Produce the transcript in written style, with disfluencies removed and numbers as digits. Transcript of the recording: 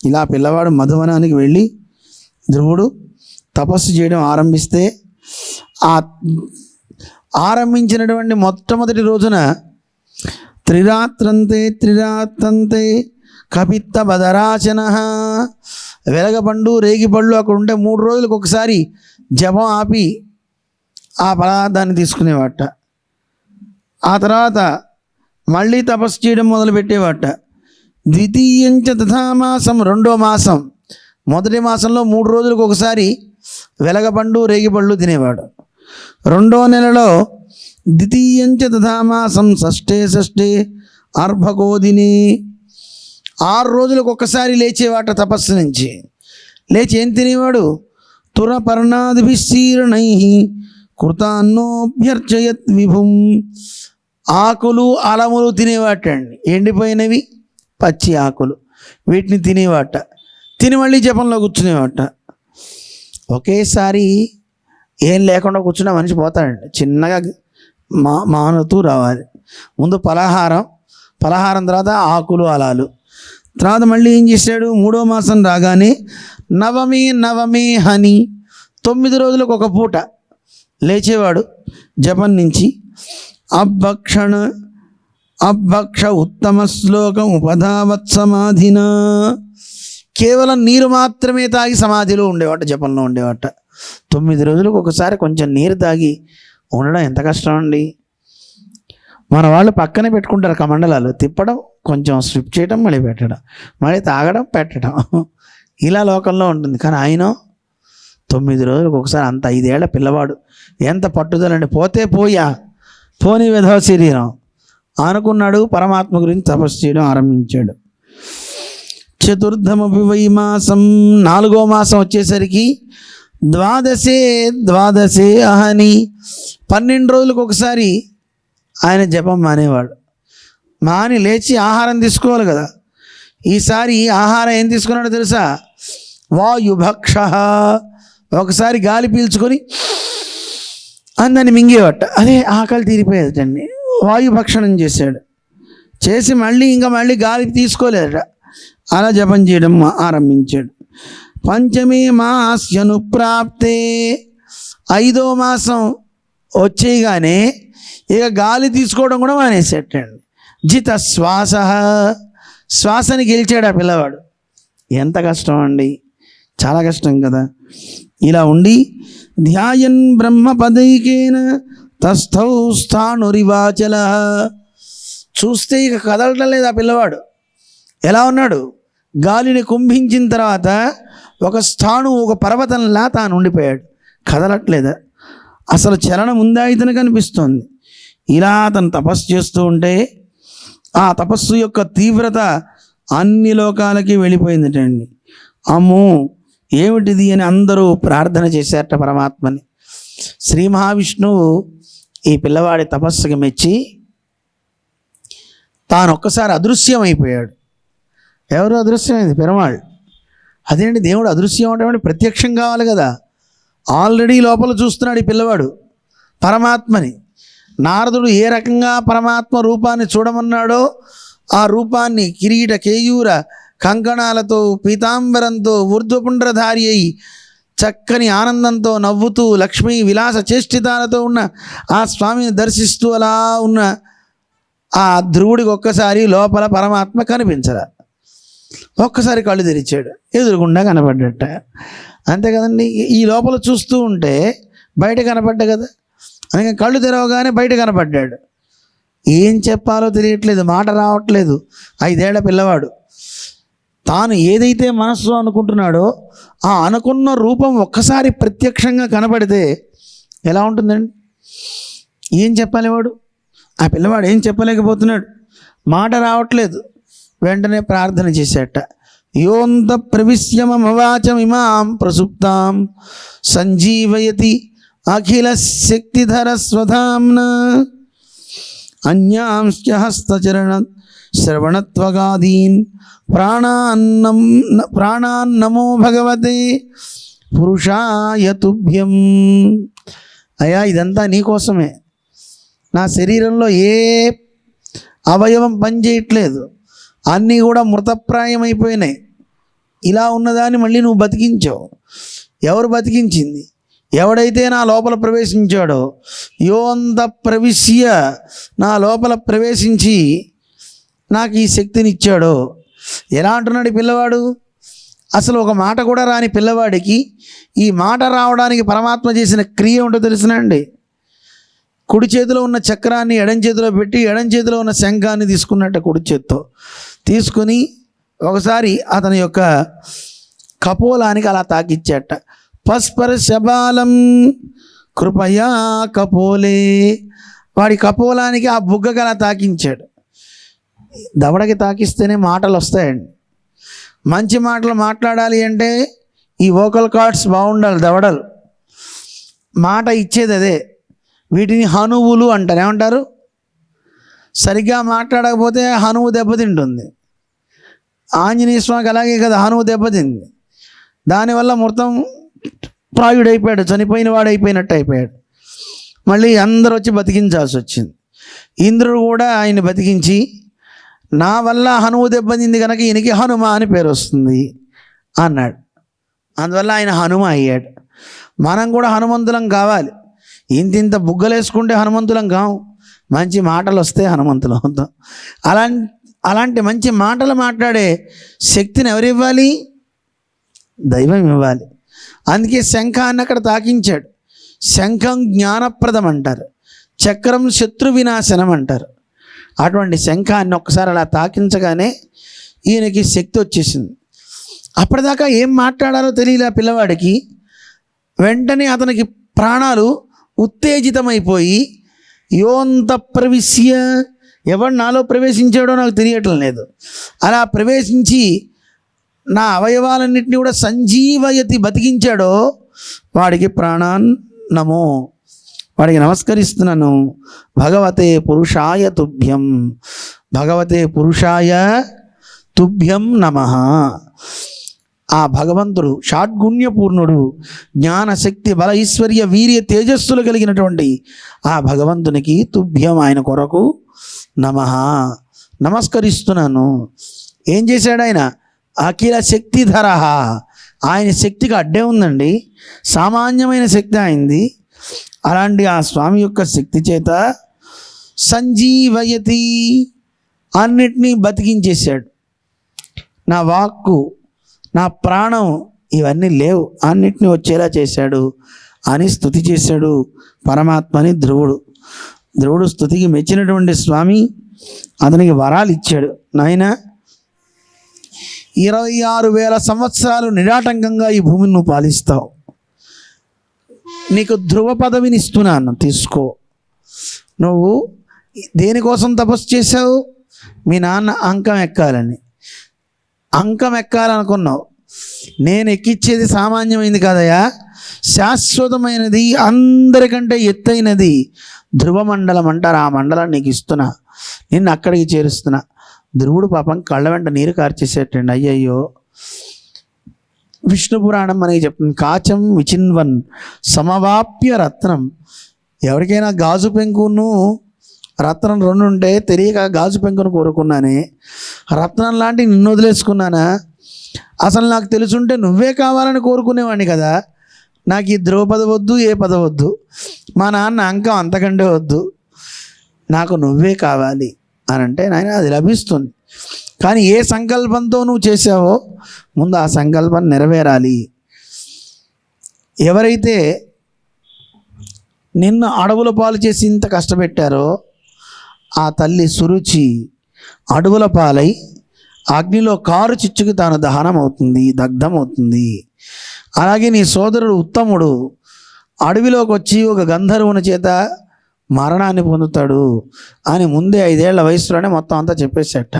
ఇలా పిల్లవాడు మధువనానికి వెళ్ళి ధ్రువుడు తపస్సు చేయడం ఆరంభిస్తే ఆ ఆరంభించినటువంటి మొట్టమొదటి రోజున త్రిరాత్రంతే కపిత్త బదరాచన వెలగపండు రేగిపళ్ళు అక్కడ ఉంటే 3 రోజులకు ఒకసారి జపం ఆపి ఆ పదార్థాన్ని తీసుకునేవాట. ఆ తర్వాత మళ్ళీ తపస్సు చేయడం మొదలుపెట్టేవాట. ద్వితీయంచ తథామాసం 2వ మాసం, మొదటి మాసంలో 3 రోజులకు ఒకసారి వెలగపండు రేగిపళ్ళు తినేవాడు. 2వ నెలలో ద్వితీయంచ తథామాసం షష్ఠే అర్భకోదిని 6 రోజులకు ఒక్కసారి లేచేవాట తపస్సు నుంచి. లేచి ఏం తినేవాడు? తురపర్ణాదిభిశీర్ణై కృతాన్నోభ్యర్చయత్ విభుం ఆకులు అలములు తినేవాటండి. ఎండిపోయినవి పచ్చి ఆకులు వీటిని తినేవాట. తిని మళ్ళీ జపంలో కూర్చునేవాట. ఒకేసారి ఏం లేకుండా కూర్చున్న మనిషి పోతాడండి. చిన్నగా మానుతూ రావాలి. ముందు పలహారం తర్వాత ఆకులు అలాలు. తర్వాత మళ్ళీ ఏం చేశాడు? 3వ మాసం రాగానే నవమే హని 9 రోజులకు ఒక పూట లేచేవాడు జపం నుంచి. అభక్ష ఉత్తమ శ్లోకం ఉపధావత్ సమాధిన కేవలం నీరు మాత్రమే తాగి సమాధిలో ఉండేవాట, జపంలో ఉండేవాట. 9 రోజులకు ఒకసారి కొంచెం నీరు తాగి ఉండడం ఎంత కష్టం అండి. మన వాళ్ళు పక్కనే పెట్టుకుంటారు కమండలాలు, తిప్పడం, కొంచెం స్విప్ చేయడం, మళ్ళీ పెట్టడం, మళ్ళీ తాగడం, పెట్టడం, ఇలా లోకంలో ఉంటుంది. కానీ ఆయన 9 రోజులకు ఒకసారి అంత 5 ఏళ్ల పిల్లవాడు ఎంత పట్టుదలండి. పోని విధవ శరీరం అనుకున్నాడు. పరమాత్మ గురించి తపస్సు చేయడం ఆరంభించాడు. చతుర్థమపి వై మాసం 4వ మాసం వచ్చేసరికి ద్వాదశే అహని 12 రోజులకు ఒకసారి ఆయన జపం మానేవాడు. మాని లేచి ఆహారం తీసుకోవాలి కదా. ఈసారి ఆహారం ఏం తీసుకున్నాడో తెలుసా? వాయుభక్ష. ఒకసారి గాలి పీల్చుకొని అందని మింగేవాట. అదే ఆకలి తీరిపోయేదండి. వాయుభక్షణం చేశాడు. చేసి మళ్ళీ గాలి తీసుకోలేదట. అలా జపం చేయడం ఆరంభించాడు. పంచమే మాస్యనుప్రాప్తే 5వ మాసం వచ్చేయగానే ఇక గాలి తీసుకోవడం కూడా మానేసేటండి. జిత శ్వాసని గెలిచాడు ఆ పిల్లవాడు. ఎంత కష్టం అండి, చాలా కష్టం కదా. ఇలా ఉండి ధ్యాయన్ బ్రహ్మపదైకేన తస్థౌ స్థాణురివాచల చూస్తే ఇక కదలటం లేదు ఆ పిల్లవాడు. ఎలా ఉన్నాడు? గాలిని కుంభించిన తర్వాత ఒక పర్వతంలా తాను ఉండిపోయాడు. కదలట్లేదు, అసలు చలనం ఉందా ఇతనికి అనిపిస్తోంది. ఇలా అతను తపస్సు చేస్తూ ఉంటే ఆ తపస్సు యొక్క తీవ్రత అన్ని లోకాలకి వెళ్ళిపోయిందటండి. అమ్మో ఏమిటిది అని అందరూ ప్రార్థన చేశారట పరమాత్మని. శ్రీ మహావిష్ణువు ఈ పిల్లవాడి తపస్సుకి మెచ్చి తాను ఒక్కసారి అదృశ్యమైపోయాడు. ఎవరు అదృశ్యమైంది? పెరుమాళ్. అదేంటి దేవుడు అదృశ్యం అంటే ప్రత్యక్షం కావాలి కదా. ఆల్రెడీ లోపల చూస్తున్నాడు ఈ పిల్లవాడు పరమాత్మని. నారదుడు ఏ రకంగా పరమాత్మ రూపాన్ని చూడమన్నాడో ఆ రూపాన్ని కిరీట కేయూర కంకణాలతో పీతాంబరంతో ఊర్ధ్వపుండ్రధారి అయి చక్కని ఆనందంతో నవ్వుతూ లక్ష్మీ విలాస చేష్టితాలతో ఉన్న ఆ స్వామిని దర్శిస్తూ అలా ఉన్న ఆ ధ్రువుడికి ఒక్కసారి లోపల పరమాత్మ కనిపించరా. ఒక్కసారి కళ్ళు తెరిచాడు, ఎదురుగుండా కనపడ్డట. అంతే కదండి. ఈ లోపల చూస్తూ ఉంటే బయట కనపడ్డా కదా, అందుకని కళ్ళు తెరవగానే బయట కనపడ్డాడు. ఏం చెప్పాలో తెలియట్లేదు, మాట రావట్లేదు. 5 ఏళ్ల పిల్లవాడు తాను ఏదైతే మనస్సులో అనుకుంటున్నాడో ఆ అనుకున్న రూపం ఒక్కసారి ప్రత్యక్షంగా కనపడితే ఎలా ఉంటుందండి? ఏం చెప్పాలి వాడు? ఆ పిల్లవాడు ఏం చెప్పలేకపోతున్నాడు, మాట రావట్లేదు. వెంటనే ప్రార్థన చేశాట. యోంత ప్రవిశ్యమవాచమిమాం ప్రసుప్తాం సంజీవయతి అఖిల శక్తిధర స్వధాంన అన్యాంశ్చ హస్తచరణ శ్రవణత్వగాదీన్ ప్రాణాన్నమో భగవతే పురుషాయ తుభ్యం. అయ్యా ఇదంతా నీకోసమే. నా శరీరంలో ఏ అవయవం పనిచేయట్లేదు, అన్నీ కూడా మృతప్రాయమైపోయినాయి. ఇలా ఉన్నదాన్ని మళ్ళీ నువ్వు బతికించావు. ఎవరు బతికించింది? ఎవడైతే నా లోపల ప్రవేశించాడో, యోంత ప్రవిశ్య, నా లోపల ప్రవేశించి నాకు ఈ శక్తిని ఇచ్చాడో. ఎలా అంటున్నాడు ఈ పిల్లవాడు? అసలు ఒక మాట కూడా రాని పిల్లవాడికి ఈ మాట రావడానికి పరమాత్మ చేసిన క్రియ ఉంటో తెలుసునండి. కుడి చేతిలో ఉన్న చక్రాన్ని ఎడం చేతిలో పెట్టి ఎడం చేతిలో ఉన్న శంఖాన్ని తీసుకున్నట్టు కుడి చేత్తో తీసుకుని ఒకసారి అతని యొక్క కపోలానికి అలా తాకిచ్చాట. పస్పర శబాలం కృపయా కపోలే, వాడి కపోలానికి ఆ బుగ్గకి అలా తాకించాడు. దవడకి తాకిస్తేనే మాటలు వస్తాయండి. మంచి మాటలు మాట్లాడాలి అంటే ఈ వోకల్ కార్డ్స్ బాగుండాలి, దవడలు. మాట ఇచ్చేది అదే. వీటిని హనువులు అంటారు. ఏమంటారు? సరిగ్గా మాట్లాడకపోతే హనువు దెబ్బతింటుంది. ఆంజనేయ స్వామికి అలాగే కదా, హనువు దెబ్బతింది. దానివల్ల మొత్తం ప్రాయుడైపోయాడు, చనిపోయిన వాడు అయిపోయినట్టు అయిపోయాడు. మళ్ళీ అందరూ వచ్చి బతికించాల్సి వచ్చింది. ఇంద్రుడు కూడా ఆయన్ని బతికించి, నా వల్ల హనువు దెబ్బతింది కనుక ఈయనకి హనుమ అని పేరు వస్తుంది అన్నాడు. అందువల్ల ఆయన హనుమ అయ్యాడు. మనం కూడా హనుమంతులం కావాలి. ఇంతింత బుగ్గలేసుకుంటే హనుమంతులం కావు, మంచి మాటలు వస్తే హనుమంతులం అవుతాం. అలాంటి మంచి మాటలు మాట్లాడే శక్తిని ఎవరు ఇవ్వాలి? దైవం ఇవ్వాలి. అందుకే శంఖాన్ని అక్కడ తాకించాడు. శంఖం జ్ఞానప్రదం అంటారు, చక్రం శత్రు వినాశనం అంటారు. అటువంటి శంఖాన్ని ఒక్కసారి అలా తాకించగానే ఈయనకి శక్తి వచ్చేసింది. అప్పటిదాకా ఏం మాట్లాడాలో తెలియలే పిల్లవాడికి. వెంటనే అతనికి ప్రాణాలు ఉత్తేజితమైపోయి, యోంత ప్రవిశ్య, ఎవడు నాలో ప్రవేశించాడో నాకు తెలియటం లేదు, అలా ప్రవేశించి నా అవయవాలన్నింటినీ కూడా సంజీవయతి, బతికించాడో వాడికి నమో, వాడికి నమస్కరిస్తున్నాను. భగవతే పురుషాయ తుభ్యం, భగవతే పురుషాయ తుభ్యం నమః. ఆ భగవంతుడు షాడ్గుణ్యపూర్ణుడు, జ్ఞానశక్తి బల ఐశ్వర్య వీర్య తేజస్సులు కలిగినటువంటి ఆ భగవంతునికి తుభ్యం, ఆయన కొరకు నమః, నమస్కరిస్తున్నాను. ఏం చేశాడు ఆయన? అఖిల శక్తిధర, ఆయన శక్తికి అడ్డే ఉందండి, సామాన్యమైన శక్తి అయింది. అలాంటి ఆ స్వామి యొక్క శక్తి చేత సంజీవయతి, అన్నిటినీ బతికించేశాడు. నా వాక్కు, నా ప్రాణం ఇవన్నీ లేవు, అన్నిటినీ వచ్చేలా చేశాడు అని స్తుతి చేశాడు పరమాత్మని ధ్రువుడు. ధ్రువుడు స్తుతికి మెచ్చినటువంటి స్వామి అతనికి వరాలు ఇచ్చాడు. నాయన, 26,000 సంవత్సరాలు నిరాటంకంగా ఈ భూమిని నువ్వు పాలిస్తావు, నీకు ధ్రువ పదవిని ఇస్తున్నాను, తీసుకో. నువ్వు దేనికోసం తపస్సు చేశావు? మీ నాన్న అంకం ఎక్కాలని. అంకం ఎక్కాలనుకున్నావు. నేను ఎక్కిచ్చేది సామాన్యమైనది కాదయా, శాశ్వతమైనది, అందరికంటే ఎత్తైనది ధ్రువమండలం అంటారు. ఆ మండలం నీకు ఇస్తున్నా, నిన్ను అక్కడికి చేరుస్తున్నా. ధ్రువుడు పాపం కళ్ళ వెంట నీరు కార్చేసేటండి. అయ్యయ్యో, విష్ణు పురాణం మనకి చెప్తుంది, కాచం విచిన్వన్ సమవాప్య రత్నం. ఎవరికైనా గాజు పెంకును రత్నం 2 ఉంటే తెలియక గాజు పెంకును కోరుకున్నానే, రత్నం లాంటి నిన్ను వదిలేసుకున్నానా? అసలు నాకు తెలుసుంటే నువ్వే కావాలని కోరుకునేవాడిని కదా. నాకు ఈ ధ్రువ పదవి వద్దు, ఏ పదవి వద్దు, మా నాన్న అంకం అంతకంటే వద్దు, నాకు నువ్వే కావాలి అని అంటే నాయన అది లభిస్తుంది. కానీ ఏ సంకల్పంతో నువ్వు చేసావో ముందు ఆ సంకల్పం నెరవేరాలి. ఎవరైతే నిన్ను అడవుల పాలు చేసి ఇంత కష్టపెట్టారో ఆ తల్లి సురుచి అడవుల పాలై అగ్నిలో కారు చిచ్చుకి తాను దగ్ధమవుతుంది. అలాగే నీ సోదరుడు ఉత్తముడు అడవిలోకి వచ్చి ఒక గంధర్వుని చేత మరణాన్ని పొందుతాడు అని ముందే 5 ఏళ్ల వయసులోనే మొత్తం అంతా చెప్పేసేట.